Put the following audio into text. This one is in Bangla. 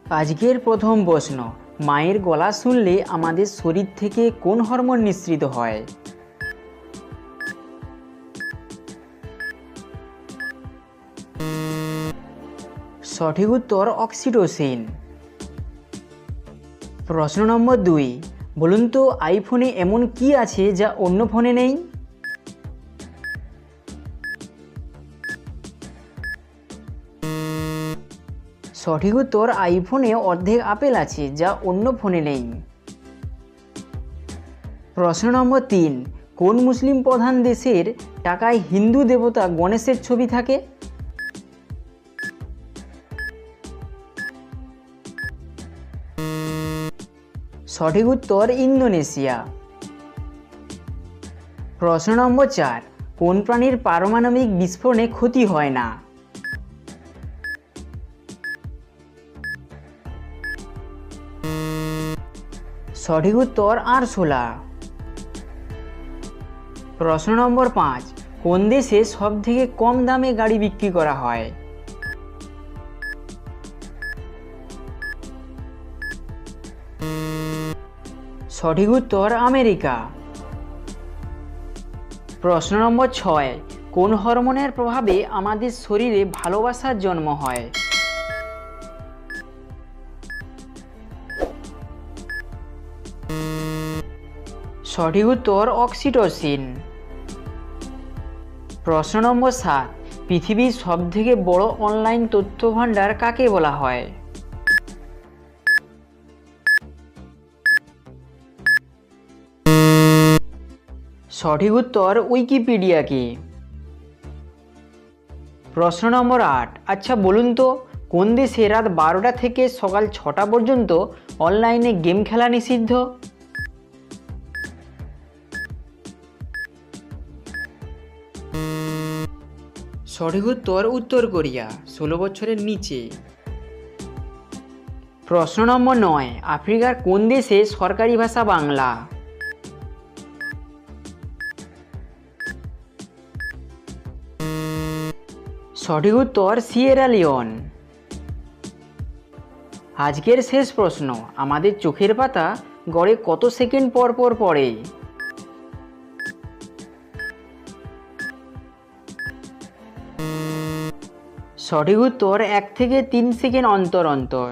আজকের প্রথম প্রশ্ন, মায়ের গলা শুনলে আমাদের শরীর থেকে কোন হরমোন নিঃসৃত হয়? সঠিক উত্তর অক্সিটোসিন। প্রশ্ন নম্বর 2, বলুন তো আইফোনে এমন কি আছে যা অন্য ফোনে নেই? সঠিক উত্তর আইফোনে অর্ধেক আপেল আছে যা অন্য ফোনে নেই। প্রশ্ন নম্বর 3, কোন মুসলিম প্রধান দেশের টাকায় হিন্দু দেবতা গণেশের ছবি থাকে? সঠিক উত্তর ইন্দোনেশিয়া। প্রশ্ন নম্বর 4, কোন প্রাণীর পারমাণবিক বিস্ফোরণে ক্ষতি হয় না? সঠিক উত্তর আরশোলা। প্রশ্ন নম্বর 5, কোন দেশে সবথেকে কম দামে গাড়ি বিক্রি করা হয়? সঠিক উত্তর আমেরিকা। প্রশ্ন নম্বর 6, কোন হরমোনের প্রভাবে আমাদের শরীরে ভালোবাসার জন্ম হয়? সঠিক উত্তর অক্সিটোসিন। প্রশ্ন নম্বর 7, পৃথিবীর সবথেকে বড় অনলাইন তথ্য ভান্ডার কাকে বলা হয়? সঠিক উত্তর উইকিপিডিয়াকে। প্রশ্ন নম্বর 8, আচ্ছা বলুন তো কোন দেশে রাত 12টা থেকে সকাল 6টা পর্যন্ত অনলাইনে গেম খেলা নিষিদ্ধ? সঠিক উত্তর উত্তর কোরিয়া, 16 বছরের নিচে। প্রশ্ন নম্বর 9, আফ্রিকার কোন দেশে সরকারি ভাষা বাংলা? সঠিক উত্তর সিয়েরা লিওন। আজকের শেষ প্রশ্ন, আমাদের চোখের পাতা গড়ে কত সেকেন্ড পর পর পড়ে? সঠিক উত্তর 1 থেকে 3 সেকেন্ড অন্তর অন্তর।